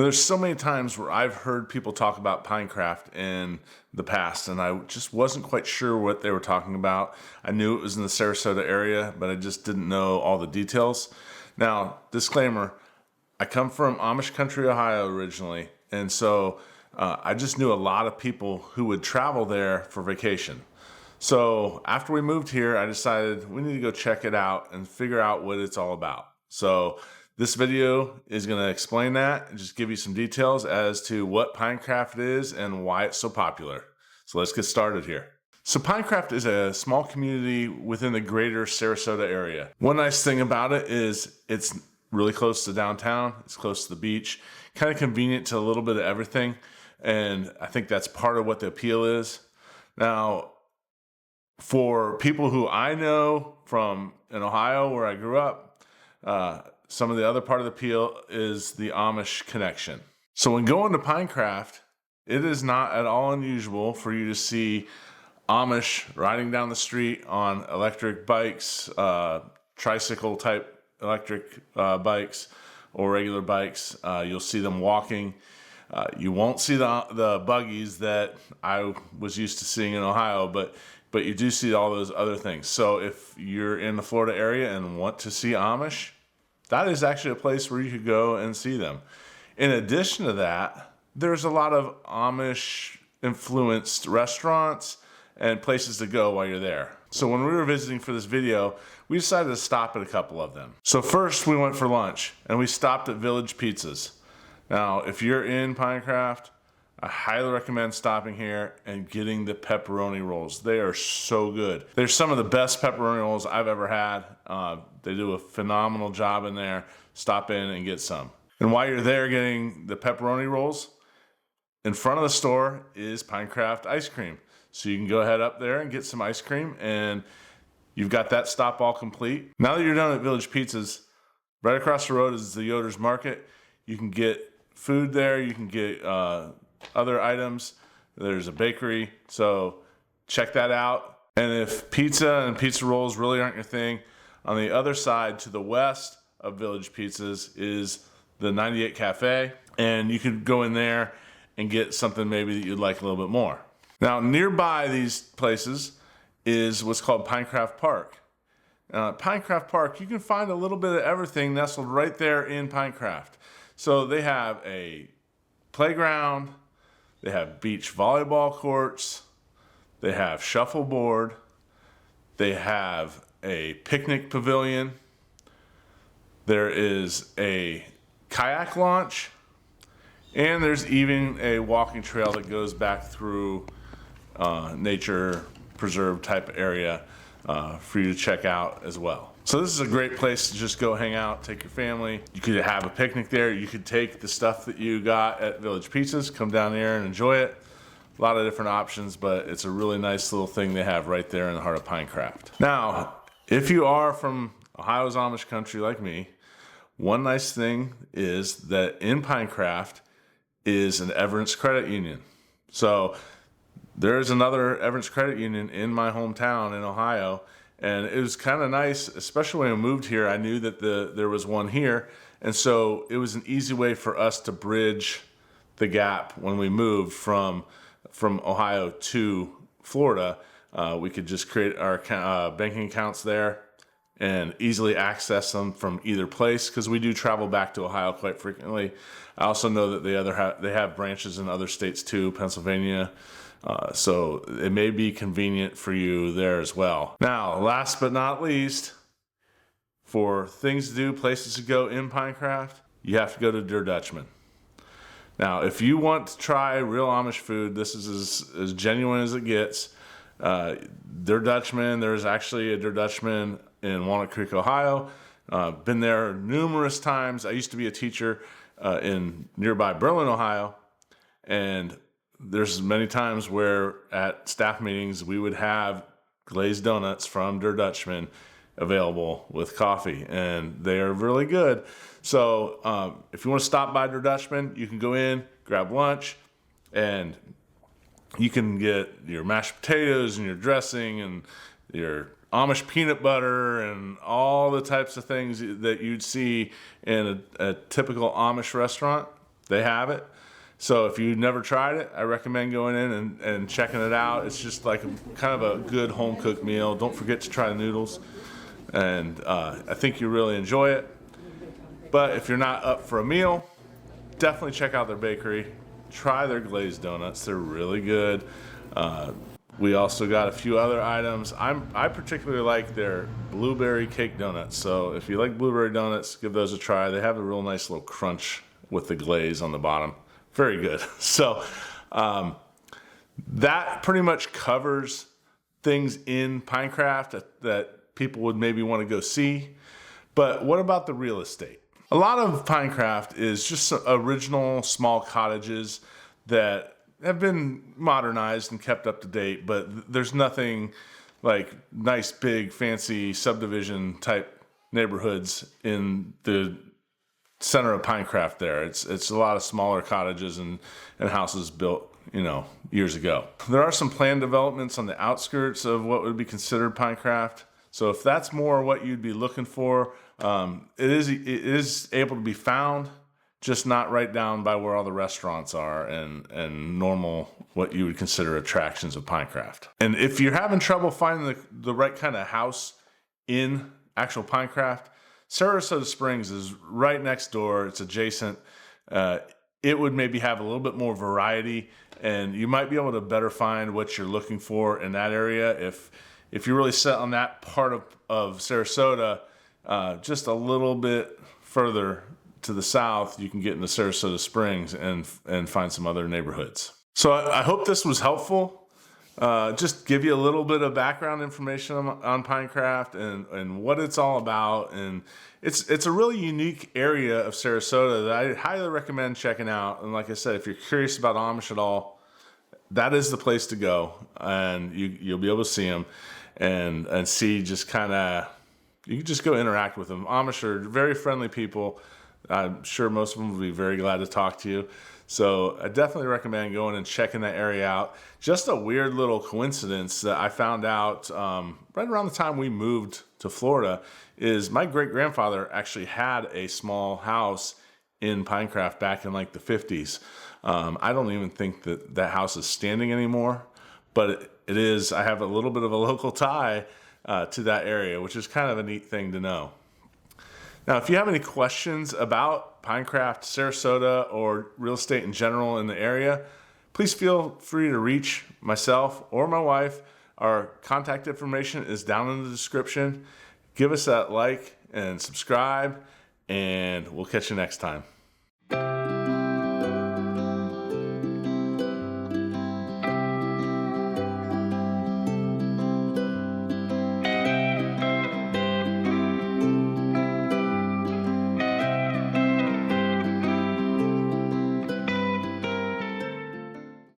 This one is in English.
There's so many times where I've heard people talk about Pinecraft in the past, and I just wasn't quite sure what they were talking about. I knew it was in the Sarasota area, but I just didn't know all the details. Now, disclaimer, I come from Amish country, Ohio originally, and so I just knew a lot of people who would travel there for vacation. So after we moved here, I decided we need to go check it out and figure out what it's all about. So this video is going to explain that and just give you some details as to what Pinecraft is and why it's so popular. So let's get started here. So Pinecraft is a small community within the greater Sarasota area. One nice thing about it is it's really close to downtown. It's close to the beach, kind of convenient to a little bit of everything. And I think that's part of what the appeal is. Now, for people who I know from in Ohio, where I grew up, some of the other part of the appeal is the Amish connection. So when going to Pinecraft, it is not at all unusual for you to see Amish riding down the street on electric bikes, tricycle type electric bikes, or regular bikes. You'll see them walking. You won't see the buggies that I was used to seeing in Ohio, but you do see all those other things. So if you're in the Florida area and want to see Amish, that is actually a place where you could go and see them. In addition to that, there's a lot of Amish influenced restaurants and places to go while you're there. So when we were visiting for this video, we decided to stop at a couple of them. So first we went for lunch and we stopped at Village Pizzas. Now, if you're in Pinecraft, I highly recommend stopping here and getting the pepperoni rolls. They are so good. They're some of the best pepperoni rolls I've ever had. They do a phenomenal job in there. Stop in and get some. And while you're there getting the pepperoni rolls, in front of the store is Pinecraft ice cream. So you can go ahead up there and get some ice cream, and you've got that stop all complete. Now that you're done at Village Pizzas, right across the road is the Yoder's Market. You can get food there. You can get other items. There's a bakery, so check that out. And if pizza and pizza rolls really aren't your thing, on the other side to the west of Village Pizzas is the 98 Cafe, and you could go in there and get something maybe that you'd like a little bit more. Now, nearby these places is what's called Pinecraft Park. Pinecraft Park, you can find a little bit of everything nestled right there in Pinecraft. So they have a playground, they have beach volleyball courts, they have shuffleboard, they have a picnic pavilion, there is a kayak launch, and there's even a walking trail that goes back through nature preserve type area for you to check out as well. So this is a great place to just go hang out, take your family. You could have a picnic there. You could take the stuff that you got at Village Pizzas, come down there and enjoy it. A lot of different options, but it's a really nice little thing they have right there in the heart of Pinecraft. Now, if you are from Ohio's Amish country like me, one nice thing is that in Pinecraft is an Everence credit union. So there's another Everence credit union in my hometown in Ohio. And it was kind of nice, especially when I moved here. I knew that there was one here. And so it was an easy way for us to bridge the gap when we moved from Ohio to Florida. We could just create our banking accounts there and easily access them from either place, because we do travel back to Ohio quite frequently. I also know that they have branches in other states too, Pennsylvania. So it may be convenient for you there as well. Now, last but not least, for things to do, places to go in Pinecraft, you have to go to Dutchman. Now, if you want to try real Amish food, this is as genuine as it gets. Dutchman, there's actually a Dutchman in Walnut Creek, Ohio. Been there numerous times. I used to be a teacher in nearby Berlin, Ohio, and there's many times where at staff meetings we would have glazed donuts from Dutchman available with coffee, and they are really good. So if you want to stop by Dutchman, you can go in, grab lunch, and you can get your mashed potatoes and your dressing and your Amish peanut butter and all the types of things that you'd see in a typical Amish restaurant. they have it. So if you've never tried it, I recommend going in and checking it out. It's just like kind of a good home cooked meal. Don't forget to try the noodles, and I think you really enjoy it. But if you're not up for a meal, definitely check out their bakery. Try their glazed donuts. They're really good. We also got a few other items. I particularly like their blueberry cake donuts. So if you like blueberry donuts, give those a try. They have a real nice little crunch with the glaze on the bottom. Very good. So that pretty much covers things in Pinecraft that people would maybe want to go see. But what about the real estate? A lot of Pinecraft is just original small cottages that have been modernized and kept up to date, but there's nothing like nice, big, fancy subdivision type neighborhoods in the center of Pinecraft there. It's a lot of smaller cottages and houses built, years ago. There are some planned developments on the outskirts of what would be considered Pinecraft. So if that's more what you'd be looking for, it is able to be found, just not right down by where all the restaurants are and normal, what you would consider attractions of Pinecraft. And if you're having trouble finding the right kind of house in actual Pinecraft, Sarasota Springs is right next door. It's adjacent. It would maybe have a little bit more variety, and you might be able to better find what you're looking for in that area. If you're really set on that part of Sarasota, just a little bit further to the south, you can get into Sarasota Springs and find some other neighborhoods. So I hope this was helpful. Just give you a little bit of background information on Pinecraft and what it's all about. And it's a really unique area of Sarasota that I highly recommend checking out. And like I said, if you're curious about Amish at all, that is the place to go. And you'll be able to see them and see just kind of, you can just go interact with them. Amish are very friendly people. I'm sure most of them will be very glad to talk to you. So I definitely recommend going and checking that area out. Just a weird little coincidence that I found out right around the time we moved to Florida is my great-grandfather actually had a small house in Pinecraft back in like the 50s. I don't even think that house is standing anymore, but it is. I have a little bit of a local tie to that area, which is kind of a neat thing to know. Now, if you have any questions about Pinecraft, Sarasota, or real estate in general in the area, please feel free to reach myself or my wife. Our contact information is down in the description. Give us that like and subscribe, and we'll catch you next time.